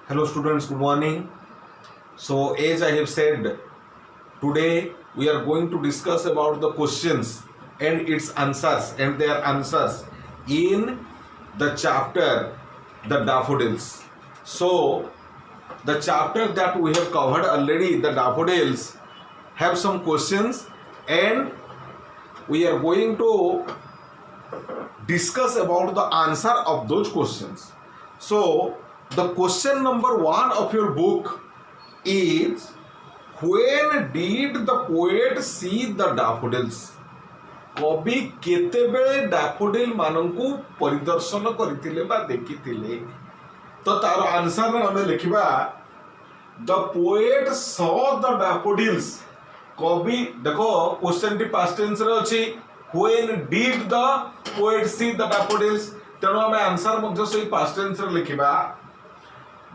Hello students, good morning. So as I have said, today we are going to discuss about the questions and its answers and their answers in the chapter The Daffodils. So the chapter that we have covered already, The Daffodils, have some questions and we are going to discuss about the answer of those questions. So the question number 1 of your book is, when did the poet see the daffodils? कवि केतेबेले daffodil माननकु परिदर्शन करथिले बा देखिथिले? तो तार answer हमें लिखिबा, the poet saw the daffodils. कवि देखो question T past tense रे अछि, when did the poet see the daffodils? तेणु हमें आंसर मध्य से पास्ट टेंस रे लिखिबा,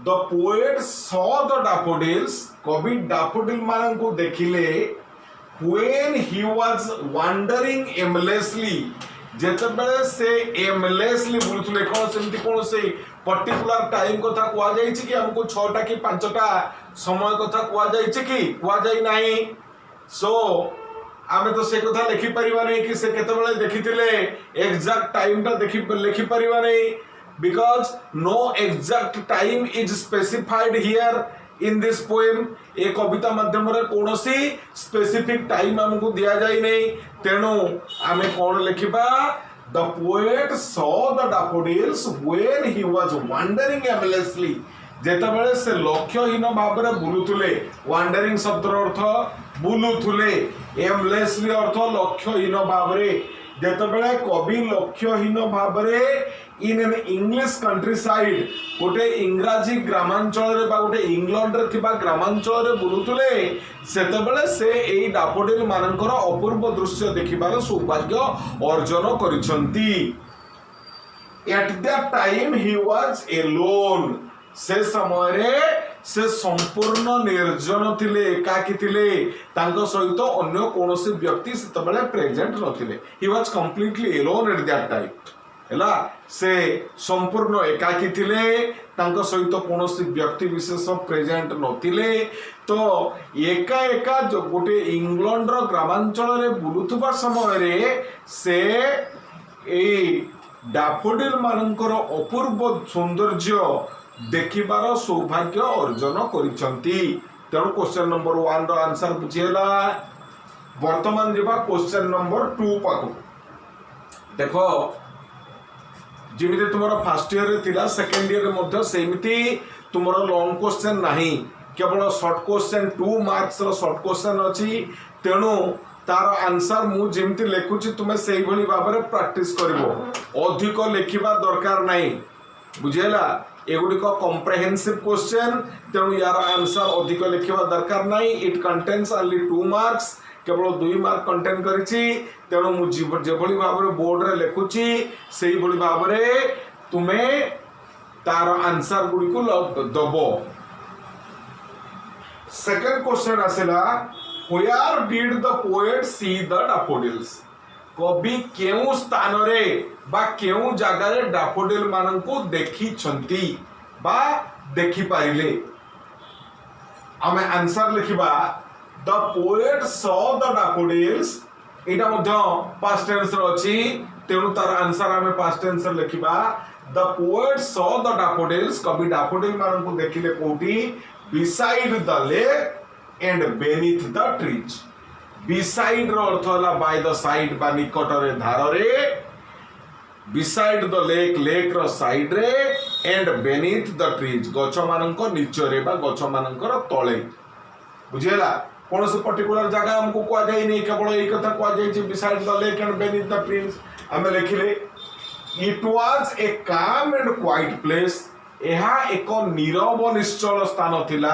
the poet saw the daffodils. कवि डैफोडिल माननकु देखिले when he was wandering aimlessly. जेतेबेले से एमलेसली बुलुथले, कोन सेमति कोन से पर्टिकुलर टाइम कथा कुआ जाई छि कि हमको 6टा कि 5टा समय कथा कुआ जाई छि कि कुआ जाई नाही. सो आमे तो से कथा लिखि परिबा नै कि से केतेबेले देखिथिले एग्जैक्ट टाइम ता लिखि परिबा नै, because no exact time is specified here in this poem. ए कविता माध्यम रे कोनोसी स्पेसिफिक टाइम हमको दिया जाई नै. तेणु आमे कोन लिखिबा, the poet saw the daffodils when he was wandering aimlessly. जेतेबेले से लक्ष्यहीन भाव रे बुलुथुले, वांडरिंग शब्दर अर्थ बुलुथुले, एमलेसली अर्थ लक्ष्यहीन भाव रे. जेतेबेले कवि लक्ष्यहीन भाव रे इन एन इंग्लिश कंट्री साइड, गोटे इंग्राजी ग्रामांचल रे बा गोटे इंग्लैंड रे थिबा ग्रामांचल रे बुलुथुले, सेतेबेले से एई डैफोडिल मानकर अपूर्व दृश्य देखिबार सौभाग्य अर्जन करिसंती. At that time he was alone. से समय रे से संपूर्ण निर्जन थिले, एकाकी थिले, तांको सहित अन्य कोनोसी व्यक्ति सेतेबेले प्रेजेंट नथिले. He was completely alone at that time. हैला से संपूर्ण एकाकी थिले, तांको सहित कोनोसी व्यक्ति विशेष प्रेजेंट नथिले. तो एका एका जो गोटे इंग्लैंड रो ग्रामांचल रे बुलुथुबा समय रे से ए डैफोडिल मानकर अपूर्व सौंदर्य देखिबार सौभाग्य अर्जन करिसंती. तेणु क्वेश्चन नंबर 1 रो आंसर बुझिएला. वर्तमान जेबा क्वेश्चन नंबर 2 पाको. देखो जिमिति तुमरो फर्स्ट ईयर रे थिला, सेकंड ईयर रे मध्ये सेमिति तुमरो लॉन्ग क्वेश्चन नाही, केवल शॉर्ट क्वेश्चन 2 मार्क्स रो शॉर्ट क्वेश्चन अछि. तेणु तार आंसर मु जिमिति लेखुछि तुमे सेही भली भाबरे प्रैक्टिस करबो, अधिक लेखिबा दरकार नाही. बुझिएला? एगुड़िक कम्प्रेहेंसिव क्वेश्चन, तेणु यार आंसर अधिक लिखा दरकार नहीं. इट कंटेन्स ओनली 2 मार्क्स, केवल 2 मार्क कंटेन करिछि. तेणु मुझे जेभली भाव में बोर्ड रे लिखुछि सेही भली भाव में तुमे तार आंसर गुडी को दबो. सेकंड क्वेश्चन आसेला, where did the poet see the daffodils? कवि केउ स्थान रे बा केउ जगह रे डैफोडिल माननको देखि छंती बा देखि पारिले? आमे आंसर लिखिबा, the poet saw the daffodils. एटा मध्ये पास्ट टेंस रो अछि, तेनु तार आंसर आमे पास्ट टेंस रे लिखिबा, the poet saw the daffodils. कवि डैफोडिल माननको देखिले कोठी? Beside the lake and beneath the trees. Beside रो अर्थ होला बाय द साइड बा निकट रे, धार रे. बिसाइड द लेक, लेक रो साइड रे, एंड बेनीथ द ट्रीज, गछ मानक नीचे रे बा गछ मानकर तळे. बुझिएला? कोन से पर्टिकुलर जगह हमको कुआ जाई नै, केवल एई कथा कुआ जाई छै beside the lake and beneath the trees. हमें लिखिले, इट वाज ए काम एंड क्वाइट प्लेस. एहा एक नीरव निश्चल स्थान थिला,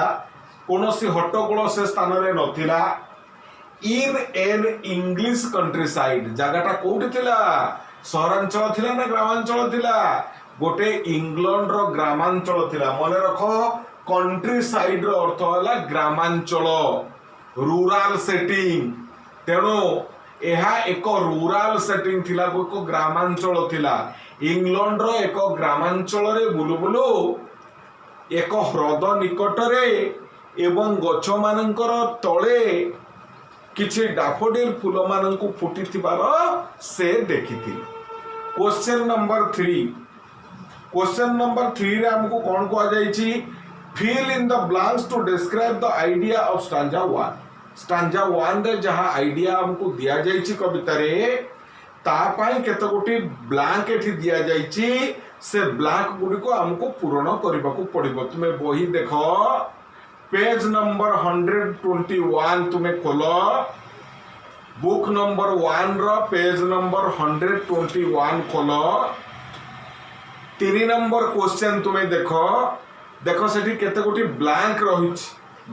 कोनोसी हट्टगोल से स्थान रे नथिला. In an English countryside. जगहटा कोउठी थिला? सहरांचल थिला ना ग्रामांचल थिला? गोटे इंग्लैंड रो ग्रामांचल थिला. मने रखो, कंट्री साइड रो अर्थ होला ग्रामांचल, रूरल सेटिंग. तेणु एहा एक रूरल सेटिंग थिला, एक ग्रामांचल थिला. इंग्लैंड रो एक ग्रामांचल रे बुलु बुलु एक ह्रद निकटरे एवं गछ मानकर तले किछि डाफोडिल फूल मानकु फुटिथिबार से देखिथिले। क्वेश्चन नंबर 3, क्वेश्चन नंबर 3 रे हमको कौन कहा जाइछि, fill in the blanks to describe the idea of stanza 1। Stanza 1 रे जहां आइडिया हमको दिया जाइछि कविता रे ता पई केते गोटी ब्लैंक एठी दिया जाइछि, से ब्लैंक गुडी को हमको पूर्ण करबा को पड़िबो। तुमे बही देखो पेज नंबर 121 तुमे खोलो, बुक नंबर 1 रो पेज नंबर 121 खोलो। 3 नंबर क्वेश्चन तुमे देखो, देखो सेठी केते गोटी ब्लैंक रहिछ,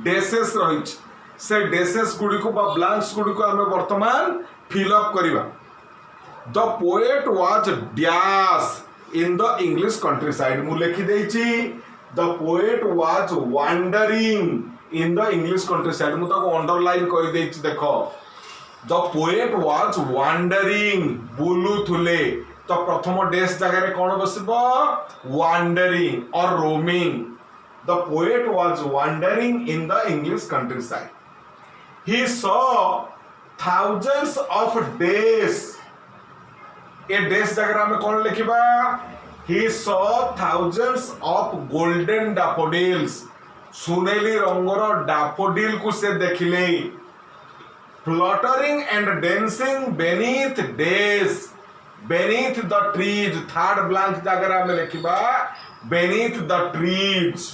डेसेस रहिछ, से डेसेस गुडी को बा ब्लैंक्स गुडी को हमें वर्तमान फिल अप करिबा। The poet was dash in the English countryside, मु लिखि देछि the poet was wandering in the English countryside, मु ताको अंडरलाइन कर देछि। देखो द पोएट वाज वांडरिंग बुलुथुले, तो प्रथम डेस जगह रे कोन बसिबो, वांडरिंग और roaming. The poet was wandering in the English countryside, he saw thousands of days, ए डेस जगह में कौन लिखिबा, he saw thousands of golden daffodils, सुनेली रंगर डाफोडिल को से देखिले, fluttering and dancing beneath days, beneath the trees, third blank जगह में लिखिबा beneath the trees,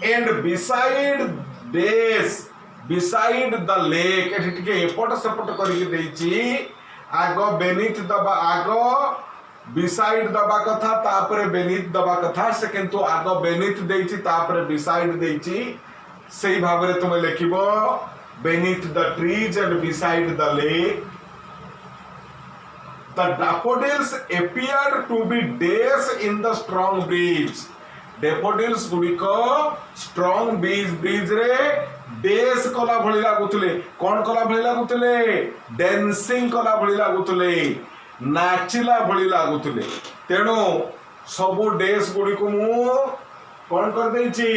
and beside days, beside the lake, एठी टिके एपट सेपट करिके देछि, आगो बेनिथ दबा, आगो बिसाइड दबा कथा तापरे बेनिथ दबा कथा से, किंतु आगो बेनिथ देछि तापरे बिसाइड देछि, सेही भाबरे तुमे लिखिबो beneath the trees and beside the lake. The daffodils appeared to be days in the strong breeze, daffodils गुडिको strong breeze रे डेस कला भली लागुतले, कौन कला भली लागुतले, डांसिंग कला भली लागुतले, नाचिला भली लागुतले। तेणु सबु डेस गुडी को मु कौन कर देछि,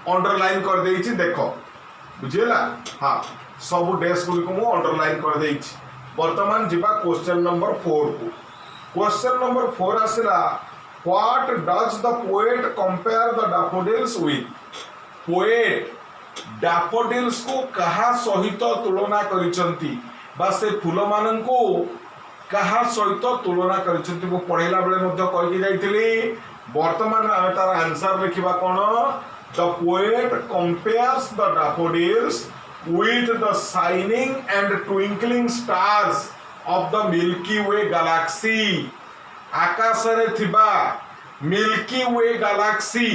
अंडरलाइन कर देछि। देखो बुझिला, हाँ सबु डेस गुडी को मु अंडरलाइन कर देछि। वर्तमान जिबा क्वेश्चन नंबर 4 को। Question number 4 आसिला, what does the poet compare the daffodils with? poet daffodils को कहा सहित तुलना करिसंती, बा से फूल मानन को कहा सहित तुलना करिसंती। मु पढेला बेले मध्ये कहि जाइथिली, वर्तमान आमे तार आंसर लिखिबा कोन, the poet compares the daffodils with the shining and twinkling stars of the Milky Way galaxy, आकाश रे थिबा मिल्की वे गैलेक्सी,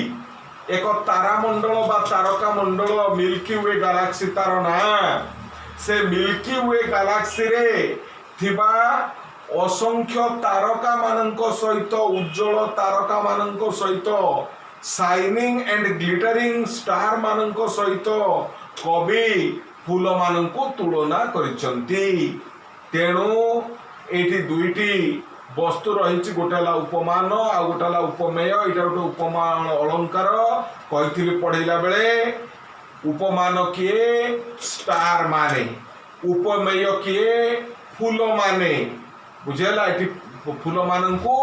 एक तारा मंडल बा तारका मंडल मिल्की वे गैलेक्सी तार ना, से मिल्की वे गैलेक्सी रे थिबा असंख्य तारका माननको सहित, उज्जवल तारका माननको सहित, शाइनिंग एंड ग्लिटरिंग स्टार माननको सहित कवि फूल माननको तुलना करिसंती। तेणु एठी दुईटी वस्तु रही, गोटेला उपमान आ गोटेला उपमेय, एटा गोटे उपमान अलंकार कहिथिली पढ़ेला बेले। उपमान किए, स्टार माने, उपमेय किए, फूल माने, बुझेला। एठी फूल माननको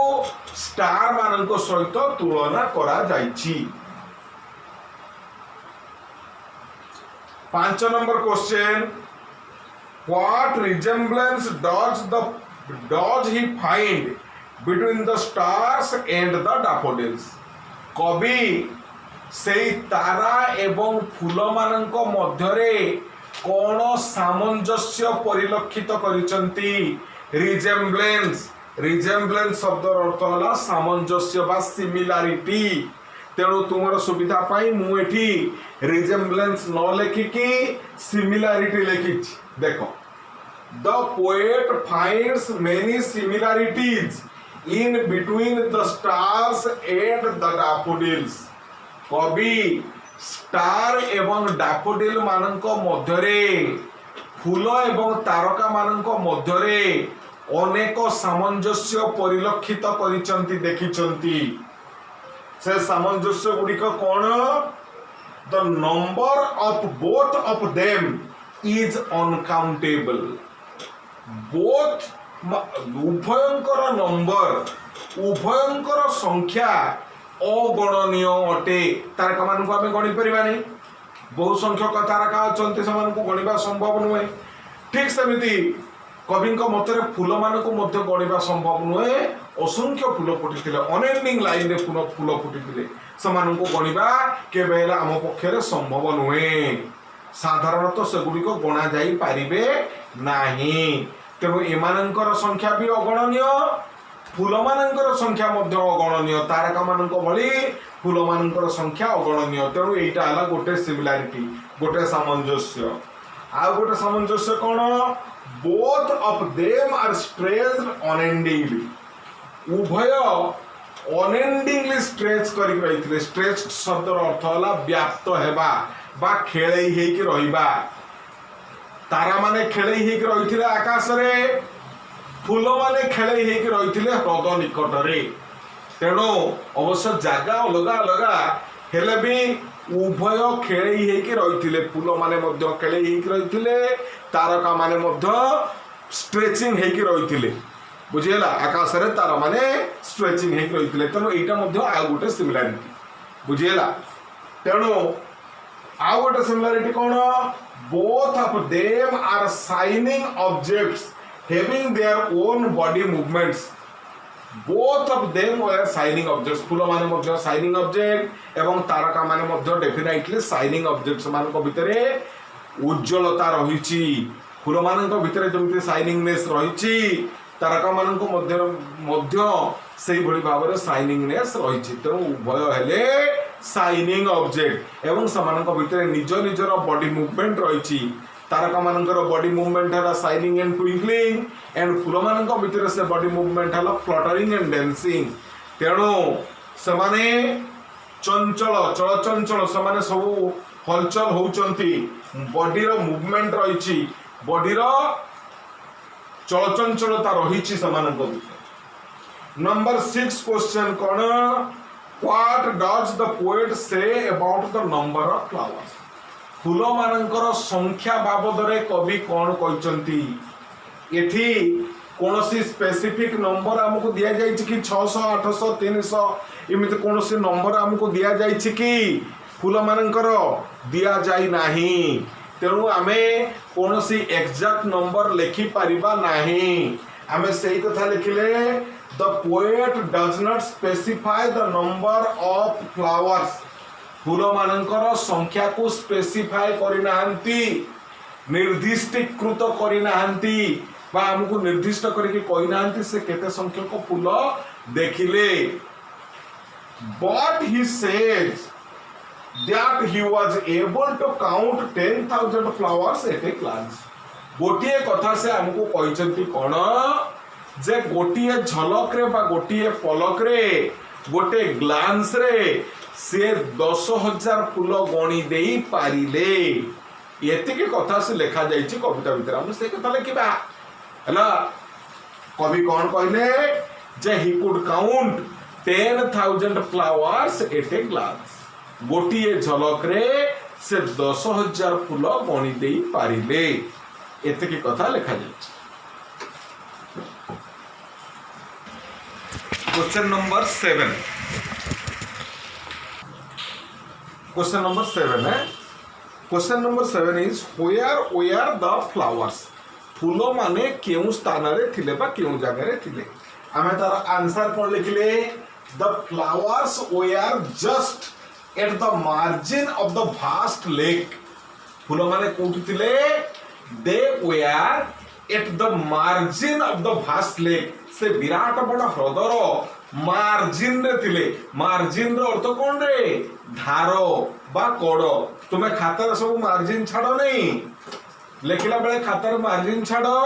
स्टार माननको सहित तुलना करा जाइछि। 5 number question, what resemblance does he find between the stars and the daffodils? कवि से तारा एवं फूल माननको मध्यरे कोन सामंजस्य परिलक्षित करिसंती। रिजेम्बलेंस, रिजेम्बलेंस शब्द अर्थ होला सामंजस्य बा सिमिलारिटी। तेणु तुमर सुविधा पाई मु एठी रिजेम्बलेंस न लेखिकी सिमिलारिटी लेखिछि। देखो, the poet finds many similarities in between the stars and the daffodils. कवि स्टार एवं डैफोडिल मानक मध्यरे, फूल एवं तारका मानक मध्यरे अनेक सामंजस्य परिलक्षित करिसंती देखिसंती से सामंजस्य गुड़िक कौन the number of both of them is uncountable both उभयंकर नंबर उभयंकर संख्या अगणनीय अटे तारका मान को आम गणी पारानी बहु संख्यक तारका अच्छा से गणवा संभव नुहे ठीक सेमती कवि मतरे फूल मान को गणवा संभव नुहे असंख्य फूल फुटी अनेक लाइन रे फूल फुटी से गणवा केवे आम पक्षे संभव नुहे साधारणतः सेगुड़िक गणा जाई पारिबे नाही तेणु एमानंकर संख्या भी अगणनीय फूल मानकर संख्या अगणनीय तारका मान भली फूल मानकर संख्या अगणनीय तेणु एटा हला गोटे सिमिलारिटी गोटे सामंजस्य आ गोटे सामंजस्य कौन both of them are stretched unendingly उभय अनएंडिंगली स्ट्रेच करी रही स्ट्रेच शब्द अर्थ है व्याप्त हेबा बा खेले हेकी रहिबा तारा माने खेले हेकी रही आकाश रे फूल माने खेले हेकी रही ह्रद निकट रे तेणु अवश्य जगह अलग अलग हेले भी उभय खेले हेकी रही फूल माने खेले हेकी रही तारका माने स्ट्रेचिंग हेकी रही बुझीगला आकाश रे तारा माने स्ट्रेचिंग हेकी रही तेणु यहाँ आ गोटे सिमिलारिटी बुझीगला तेणु आ गोटे सिमिलारिटी कौन both of them are shining objects having their own body movements both of them are shining objects फूल माने शाइनिंग ऑब्जेक्ट एवं तारका माने डेफिनेटली शाइनिंग ऑब्जेक्ट्स मान भितरे उज्ज्वलता रही फूल मान भितर जमी शाइनिंगनेस रही तारका मान से भाव में शाइनिंगनेस रही तेणु उभय हेले शाइनिंग ऑब्जेक्ट एवं समान भितर निज निजर बॉडी मूवमेंट रही तारका मान बॉडी मूवमेंट है शाइनिंग एंड ट्विंकलिंग एंड फूल मान भितर से बॉडी मूवमेंट है फ्लटरिंग एंड डांसिंग तेणु से चंचल चलचंचल से सब हलचल होती बॉडी मूवमेंट रही बॉडी चलचंचलता रही नंबर 6 क्वेश्चन कौन What does the poet say about the number of flowers? फूल मानकर संख्या बाबद रे कवि कौन कहते एठी कौनसी स्पेसिफिक नंबर हमको दिया जाय कि 600 800 300 एमिति कौनसी नंबर हमको दिया जाय कि फूल मानकर दिया जाय नाही तेणु आमे कौनसी एग्जैक्ट नंबर लिखि परिबा नाही आमे सही कथा लिखिले The poet does not specify the number of flowers. फूल मानकर संख्या को स्पेसिफाई करिनाहंती निर्दिष्टीकृत करिनाहंती बा हमको निर्दिष्ट करके कहिनाहंती से केते संख्यक फूल देखिले but he says that he was able to count 10,000 flowers at a glance. गोटिए कथा से हमको कहिसंती कोन जे गोटिए झलक रे बा गोटिए पलक रे गोटे ग्लांस रे से 10,000 फूल गणी देई पारिले एतिके कथा से लिखा जाइछि कविता भीतर हम से कथा लिखिबा हला कवि कोन कहले जे he could count 10,000 flowers at a glance गोटिए झलक रे से 10,000 फूल गणी देई पारिले एतिके कथा लिखा जाइछि Question number 7. Question number 7 है. Question number 7 is where were the flowers? फूल माने केउ स्थान रे थिले बा केउ जगह रे थिले. आमे तार आंसर कोन लिखले the flowers were just at the margin of the vast lake. फूल माने कोठी थिले they were at the margin of the vast lake. से विराट बड़ ह्रदर मार्जिन रे थिले मार्जिन रो अर्थ कोन रे धारो बा कोड तुमे खातार सब मार्जिन छाड़ो नहीं लेखिला बेले खातार मार्जिन छाड़ो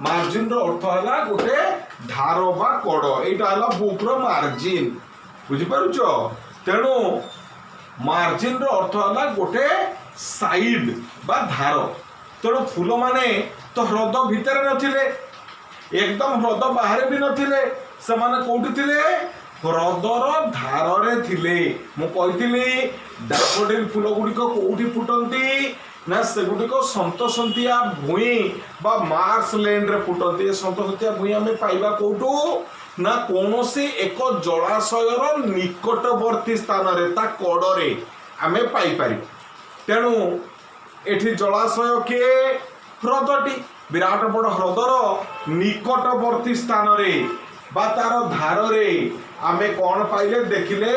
मार्जिन रो अर्थ हला गोटे धारो बा कोड एटा हला बुक रो मार्जिन बुझी पारुचो तेणु मार्जिन रो अर्थ हला गोटे साइड बा धारो तेणु फूल माने तो ह्रद भितर नथिले एकदम ह्रद बाहर भी नथिले सेमाने कोउठी थिले ह्रदर धारे थिले मु कहिथिली डैफोडिल फूल गुड़िक कोउठी फुटंती ना सेगुड़िक सन्तसंतिया भूई बा मार्स लैंड रे फुटंती सन्तसंतिया भूई आमे पाइबा कोउठू ना कोनोसी एक जलाशयर निकटवर्ती स्थान रे ता कड़रे आमे पाई पारि तेणु एठी जलाशय के ह्रदटी विराट बड़ ह्रदर निकटवर्ती स्थान रे बा तार धार रे आमे कौन पाइले देखिले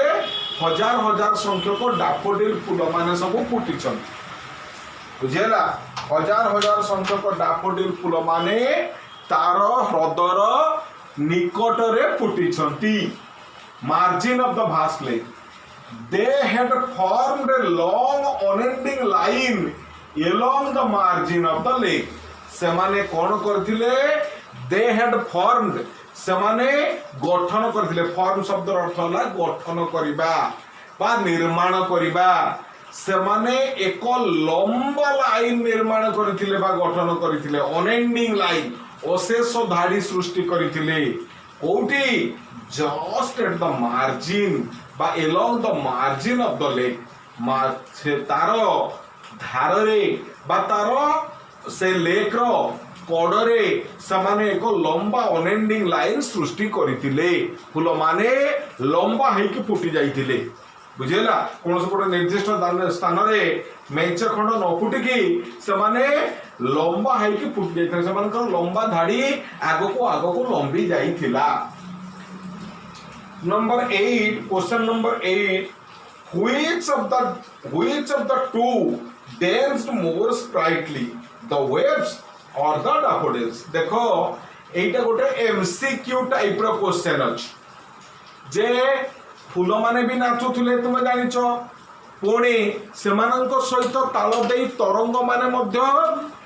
हजार हजार संख्यक डैफोडिल फूल माने सब फुटिछन बुझेला हजार हजार संख्यक डैफोडिल फूल माने तार ह्रदर निकट रे फुटिछंती margin of the vast lake they had formed a long unending line along the margin of the lake सेमाने कौन करथिले दे हैड फॉर्म्ड सेमाने गठन करथिले फॉर्म शब्द अर्थ होला गठन करिबा बा निर्माण करिबा सेमाने एक लंबा लाइन निर्माण करथिले बा गठन करथिले अनएंडिंग लाइन अशेष धाड़ी सृष्टि करथिले कोठी जस्ट एट द मार्जिन बा along the margin of the lake तार धार रे बा तार से लेक रो कड़रे समाने एक लंबा अनएंडिंग लाइन सृष्टि करथिले फूल माने लंबा हेकि फुटी जाइथिले बुझेला कोन गोटे निर्दिष्ट स्थान रे मेंच खंड न फुटिकी समाने लंबा हेकि फुटी जाइथिले समानकर लंबा धाड़ी आगको लंबी जाइथिला number 8 question number 8 which of the two danced more sprightly the waves or the daffodils देखो एटा गोटे एमसीक्यू टाइप रो क्वेश्चन अछि जे फूल माने भी नाचुथुले तुमे जानिचो पुणी सेमानंको सहित ताल देई तरंग माने मध्य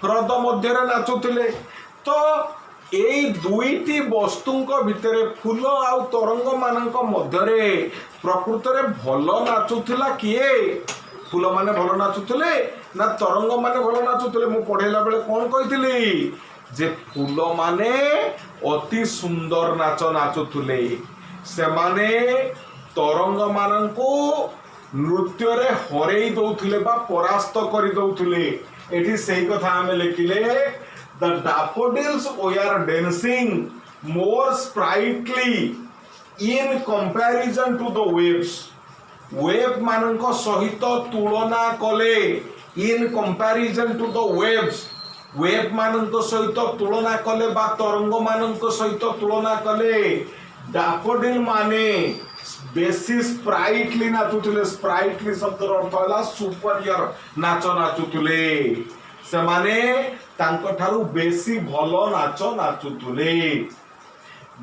ह्रद मध्य रे नाचुथुले तो एई दुईटी वस्तुंको भितरे फूल आ तरंग मानंको मध्य रे प्रकृत रे भलो नाचुथुला किए फूल माने भलो नाचुथुले ना तरंग माने भलो नाचुथुले मु पढेला बेले कोन कहितली जे फूल माने अति सुंदर नाच नाचुथुले से माने तरंग मानंको नृत्य रे हरेई दउथुले बा परास्त करि दउथुले एठी सही कथा हमें लिखिले the daffodils were dancing more sprightly in comparison to the waves wave मानंको सहित तुलना कले in comparison to the waves wave मानंको सहित तुलना कले बा तरंग मानंको सहित तुलना कले डैफोडिल माने बेसी स्प्राइटली नाचुथुले स्प्राइटली शब्दर अर्थ होला सुपरियर नाच नाचुथुले से माने तांको ठारू बेसी भलो नाच नाचुथुले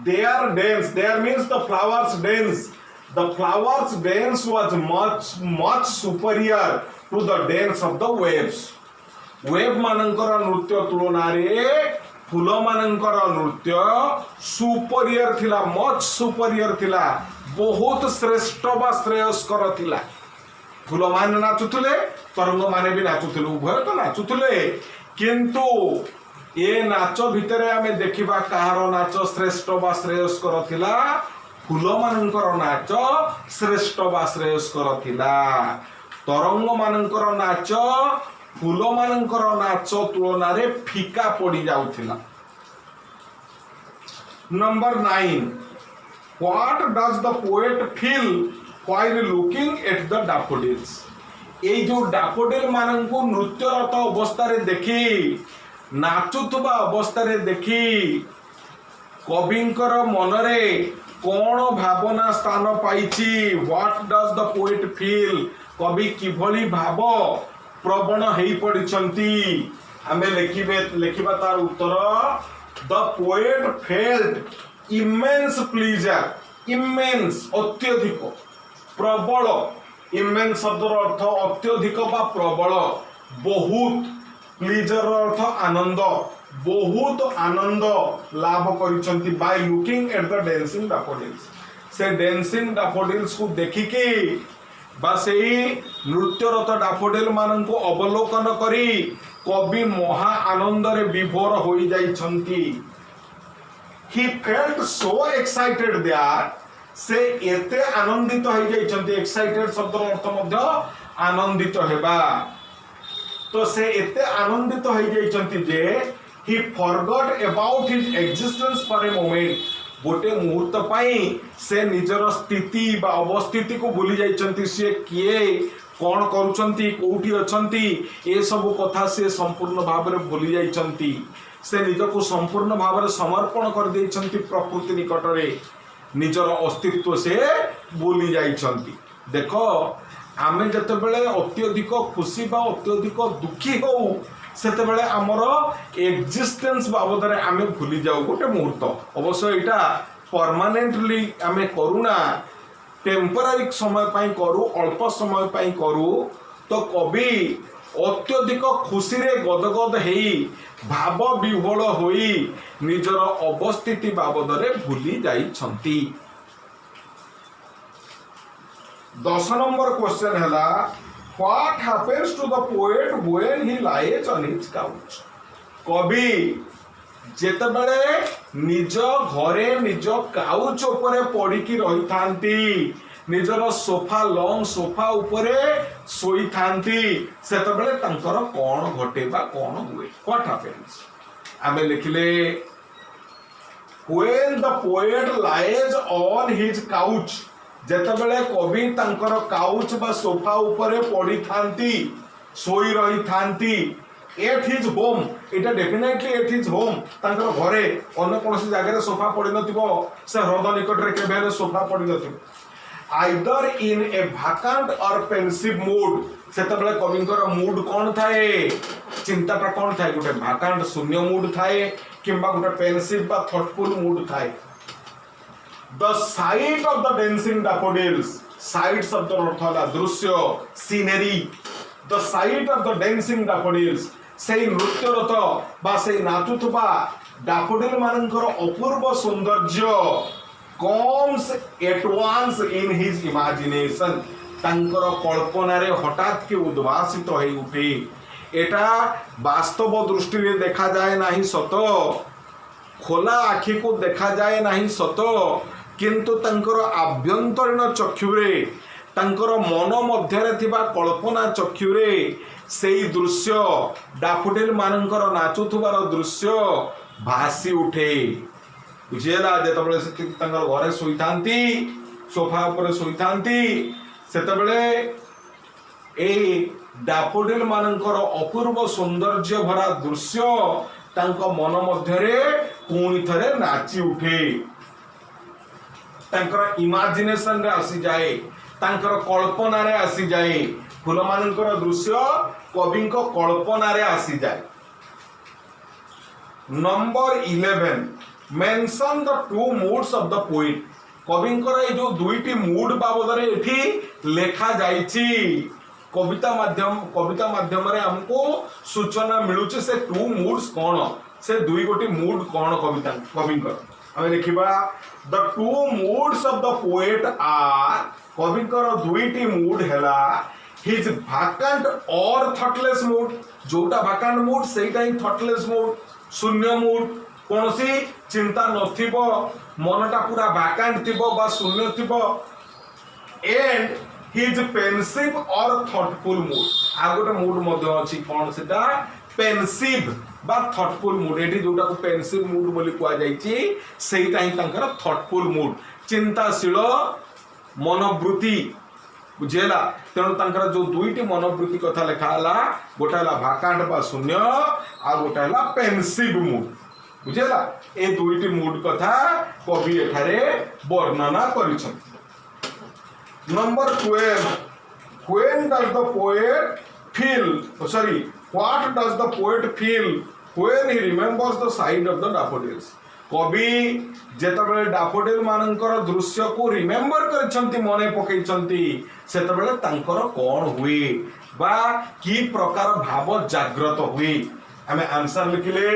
their dance there means the flowers dance was much superior to the dance of the waves wave मानंकर नृत्य तुलना रे फूल मानंकर नृत्य सुपरियर थिला मच सुपरियर थिला बहुत श्रेष्ठ बा श्रेयस्कर थिला फूल मान नाचुथुले तरंग माने भी नाचुथुले उभय तो नाचुथुले किंतु ए नाच भितरे आमे देखिबा कहार नाच श्रेष्ठ बा श्रेयस्कर थिला फूल मानंकर नाच श्रेष्ठ बा श्रेयस्कर थिला तरंग मानंकर नाच फूल मानंकर नाच तुलना रे फीका पड़ी जाउथिला number 9 what does the poet feel while looking at the daffodils ए जो डैफोडिल मानंकु नृत्यरत अवस्था रे देखि नाचुतबा अवस्था रे देखि कविंकर मनरे कोन भावना स्थान पाइछि what does the poet feel कवि किभली भाव प्रवण हेई पड़िछंती हमें लिखिबा तार उत्तर the poet felt immense pleasure immense अत्यधिक प्रबल इमेंस शब्दर अर्थ अत्यधिक बा प्रबल बहुत प्लीजर अर्थ आनंद बहुत आनंद लाभ करिसंती by looking at the dancing daffodils से डांसिंग डैफोडिल्स को देखिके बा सेही नृत्यरत डैफोडिल मान को अवलोकन करी कवि महा आनंद रे विभोर होई जाइछंती he felt so excited that से एते आनंदित हो जाइछन्ती एक्साइटेड शब्द अर्थ मध्य आनंदित हेबा तो से एते आनंदित हो जाइछन्ती जे he forgot about his existence for a moment गोटे मुहूर्त पाई से निजर स्थिति बा अवस्थिति को भूली जाइछन्ती से किए कौन करूछन्ती कोठी अछन्ती ए सब कथा से संपूर्ण भाव में भूली जाइछन्ती से निजको संपूर्ण भाव में समर्पण कर देइछन्ती प्रकृति निकट रे निजर अस्तित्व से भूली जाइछन्ती देखो आमे जते बेले अत्यधिक खुशी बा अत्यधिक दुखी हो सेते बेले हमर एक्जिस्टेंस बाबद रे आमे भूली जाऊ गोटे मुहूर्त अवश्य एटा परमानेंटली आमे करूना टेम्पररी समय पाई करू अल्प समय पाई करू तो कवि अत्यधिक खुशी रे गदगद हेई भाव विह्वल होई निजर अवस्थिति बाबद रे भूली जाइछन्ती 10 नंबर क्वेश्चन हैला what happens to the poet when he lies on his couch कवि जेतबेले निज घरे निज काउच उपरे पड़िकी रही थांती निजर सोफा लॉन्ग सोफा उपरे सोई थांती सेतबेले तंकर कोन घटे बा कोन हुए व्हाट हैपेंस आमे लिखले when the poet lies on his couch जेतबेले कवि तंकर काउच बा सोफा उपरे पड़ी थांती सोई रही थांती एट हिज होम इटा डेफिनेटली एट हिज होम तंकर घरे अन्य कोनसी जगह रे सोफा पड़ी नथिबो से हृदय निकट रे केबे सोफा पड़ी नथिबो आइदर इन ए वैकेंट और पेंसिव मूड सेतबेले कविंकर मूड कोन थाए चिंताटा कोन थाए गोटे वैकेंट शून्य मूड थाए किंबा गोटे पेंसिव बा थॉटफुल मूड थाए the site of the dancing daffodils site शब्द अर्थ होला दृश्य scenery the site of the dancing daffodils से नृत्यरत बा से नाचुथबा डैफोडिल मानकर अपूर्व सौंदर्य comes at once in his imagination तंकर कल्पना रे हठात के उद्भासित हो उठे एटा वास्तव दृष्टि रे देखा जाए नहीं सत खोला आखि को देखा जाए नहीं सत किंतु तंकर आभ्यंतरीण चक्षुरे तंकर मन मध्य रे थिबा कल्पना चक्षुरे सेई दृश्य डैफोडिल मानकर नाचुथुबार दृश्य भासी उठे बुझेला जेतबेले से तंगर घरे सोई थांती सोफा ऊपर सोई थांती सेतबेले ए डैफोडिल मानकर अपूर्व सौंदर्य भरा दृश्य तांको मन मध्य रे कोणी थरे नाची उठे तांकर इमेजिनेशन रे आसी जाए तांकर कल्पना रे आसी जाए फूल मानकर दृश्य कविंको कल्पना रे आसी जाए number 11 mention the two moods of the poet कविंकर ए जो दुईटी मूड बाबद रे एठी लेखा जाईची कविता माध्यम रे हमको सूचना मिलुचे से टू मूड्स कोन से दुई गोटी मूड कोन कविता कविंकर हम देखिबा the two moods of the poet are कविंकर दुईटी मूड हैला हिज वैकेंट और थॉटलेस मूड जोटा वैकेंट मूड सेटा ही थॉटलेस मूड शून्य मूड कोनसी चिंता नथिबो मनटा पूरा वैकेंट थिबो बा शून्य थिबो एंड हिज पेंसिव और थॉटफुल मूड आ गोटे मूड मध्ये अछि कोन सेटा पेंसिव बा थॉटफुल मूड एठी जोटा को पेंसिव मूड बोली कुआ जाईची सेटा ही तंकर थॉटफुल मूड चिंताशील मनोवृत्ति बुझेला तेणु तंकर जो दुईटी मनोवृत्ति कथा लेखा हला गोटा हला वैकेंट बा शून्य आ गोटा हला पेंसिव मूड बुझेला ए दुईटी मूड कथा कवि एठारे वर्णना करिछन number 12 when does the poet feel what does the poet feel when he remembers the sight of the daffodils कवि जेतबेले डैफोडिल मानकर दृश्य को रिमेंबर करिसंती मने पकैसंती सेतबेले तांकर कोन हुए बा की प्रकार भाव जागृत हुए हमें answer लिखिले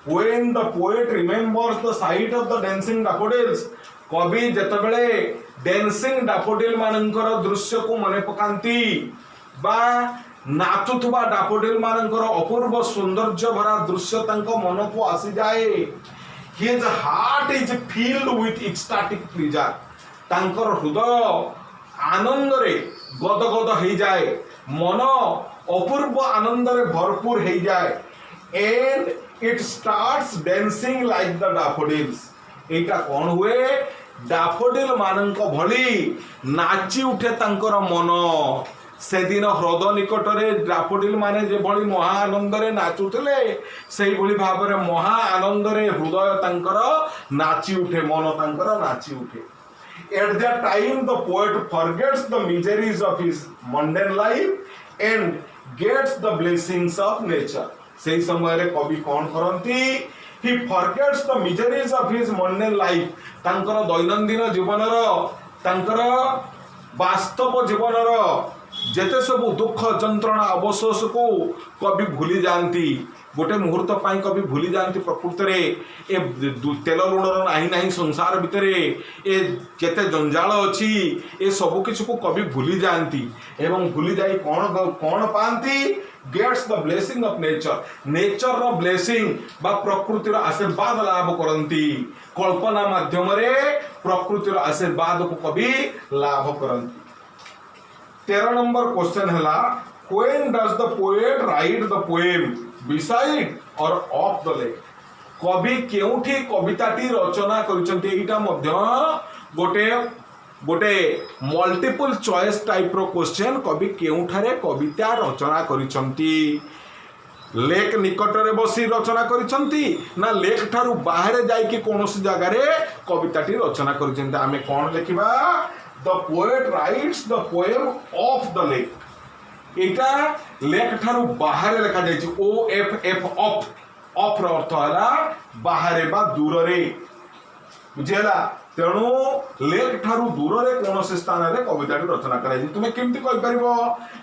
when the poet remembers the sight of the dancing daffodils कवि जेतबेले dancing daffodil मानकर दृश्य को मने पकांती बा नाचुथबा डैफोडिल मानकर अपूर्व सौंदर्य भरा दृश्य तांको मन को आसी जाए his heart is filled with ecstatic pleasure. ତାଙ୍କର ହୃଦୟ ଆନନ୍ଦରେ ଗଦଗଦ ହେଇଯାଏ, ମନ ଅପୂର୍ବ ଆନନ୍ଦରେ ଭରପୁର ହେଇଯାଏ, and it starts dancing like the daffodils. ଏଇଟା କ'ଣ ହୁଏ? ଡାଫୋଡିଲ ମାନଙ୍କ ଭଳି ନାଚି ଉଠେ ତାଙ୍କର ମନ। ସେଦିନ ହ୍ରଦ ନିକଟରେ ଡାଫୋଡିଲ ମାନେ ଯେଭଳି ମହା ଆନନ୍ଦରେ ନାଚୁଥିଲେ, ସେଇଭଳି ଭାବରେ ମହା ଆନନ୍ଦରେ ହୃଦୟ ତାଙ୍କର ନାଚି ଉଠେ, ମନ ତାଙ୍କର ନାଚି ଉଠେ। At that time the poet forgets the miseries of his mundane life and gets the blessings of nature. ସେହି ସମୟରେ କବି କ'ଣ କରନ୍ତି? He forgets the miseries of his mundane life. ତାଙ୍କର ଦୈନନ୍ଦିନ ଜୀବନର, ତାଙ୍କର ବାସ୍ତବ ଜୀବନର ଯେତେ ସବୁ ଦୁଃଖ ଯନ୍ତ୍ରଣା ଅବଶୋଷକୁ କବି ଭୁଲି ଯାଆନ୍ତି। ଗୋଟେ ମୁହୂର୍ତ୍ତ ପାଇଁ କବି ଭୁଲି ଯାଆନ୍ତି ପ୍ରକୃତରେ ଏ ତେଲ ଲୁଣର ନାହିଁ ନାହିଁ ସଂସାର ଭିତରେ ଏ କେତେ ଜଞ୍ଜାଳ ଅଛି, ଏ ସବୁ কিছুକୁ କବି ଭୁଲି ଯାଆନ୍ତି ଏବଂ ଭୁଲି ଯାଇ କ'ଣ ପାଆନ୍ତି? gets the blessing of nature. ନେଚରର ବ୍ଲେସିଂ ବା ପ୍ରକୃତିର ଆଶୀର୍ବାଦ ଲାଭ କରନ୍ତି। କଳ୍ପନା ମାଧ୍ୟମରେ ପ୍ରକୃତିର ଆଶୀର୍ବାଦକୁ କବି ଲାଭ କରନ୍ତି। 13 ନମ୍ବର କ୍ୱେଶ୍ଚନ ହେଲା, when does the poet write the poem, beside or off the lake? କବି କେଉଁଠି କବିତାଟି ରଚନା କରିଛନ୍ତି? ଏଇଟା ମଧ୍ୟ ଗୋଟେ ମଲ୍ଟିପୁଲ ଚଏସ୍ ଟାଇପ୍ର କ୍ୱେଶ୍ଚନ। କବି କେଉଁଠାରେ କବିତା ରଚନା କରିଛନ୍ତି? ଲେକ୍ ନିକଟରେ ବସି ରଚନା କରିଛନ୍ତି ନା ଲେକ୍ ଠାରୁ ବାହାରେ ଯାଇକି କୌଣସି ଜାଗାରେ କବିତାଟି ରଚନା କରିଛନ୍ତି? ଆମେ କ'ଣ ଲେଖିବା? The poet writes the poem off the lake. ଏଇଟା ଲେକ୍ ଠାରୁ ବାହାରେ ଲେଖାଯାଇଛି। OFF ଅଫ୍, ଅଫ୍ ର ଅର୍ଥ ହେଲା ବାହାରେ ବା ଦୂରରେ, ବୁଝିହେଲା? ତେଣୁ ଲେକ୍ ଠାରୁ ଦୂରରେ କୌଣସି ସ୍ଥାନରେ କବିତାଟି ରଚନା କରାଯାଇଛି। ତୁମେ କେମିତି କହିପାରିବ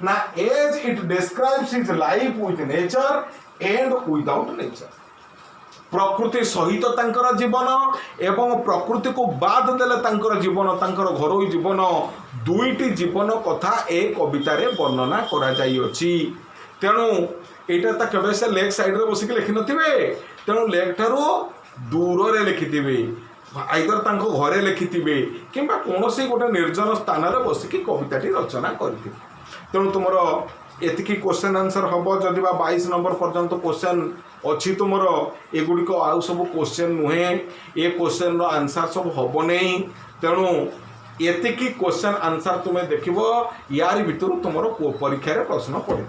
ନା as it describes his life with nature and without nature. ପ୍ରକୃତି ସହିତ ତାଙ୍କର ଜୀବନ ଏବଂ ପ୍ରକୃତିକୁ ବାଦ ଦେଲେ ତାଙ୍କର ଜୀବନ, ତାଙ୍କର ଘରୋଇ ଜୀବନ, ଦୁଇଟି ଜୀବନ କଥା ଏ କବିତାରେ ବର୍ଣ୍ଣନା କରାଯାଇଅଛି। ତେଣୁ ଏଇଟା ତ କେବେ ସେ ଲେକ୍ ସାଇଡ୍ରେ ବସିକି ଲେଖିନଥିବେ, ତେଣୁ ଲେକ୍ ଠାରୁ ଦୂରରେ ଲେଖିଥିବେ, ଆଇଦର ତାଙ୍କ ଘରେ ଲେଖିଥିବେ କିମ୍ବା କୌଣସି ଗୋଟେ ନିର୍ଜନ ସ୍ଥାନରେ ବସିକି କବିତାଟି ରଚନା କରିଥିବେ। ତେଣୁ ତୁମର ଏତିକି କ୍ୱେଶ୍ଚନ୍ ଆନ୍ସର ହେବ। ଯଦି ବା 22 ନମ୍ବର ପର୍ଯ୍ୟନ୍ତ କ୍ୱେଶ୍ଚନ୍ ଅଛି ତୁମର, ଏଗୁଡ଼ିକ ଆଉ ସବୁ କ୍ୱେଶ୍ଚନ୍ ନୁହେଁ, ଏ କ୍ୱେଶ୍ଚନ୍ର ଆନ୍ସର ସବୁ ହେବ ନାହିଁ। ତେଣୁ ଏତିକି କ୍ୱେଶ୍ଚନ୍ ଆନ୍ସର ତୁମେ ଦେଖିବ, ୟାରି ଭିତରୁ ତୁମର ପରୀକ୍ଷାରେ ପ୍ରଶ୍ନ ପଡ଼ିବ।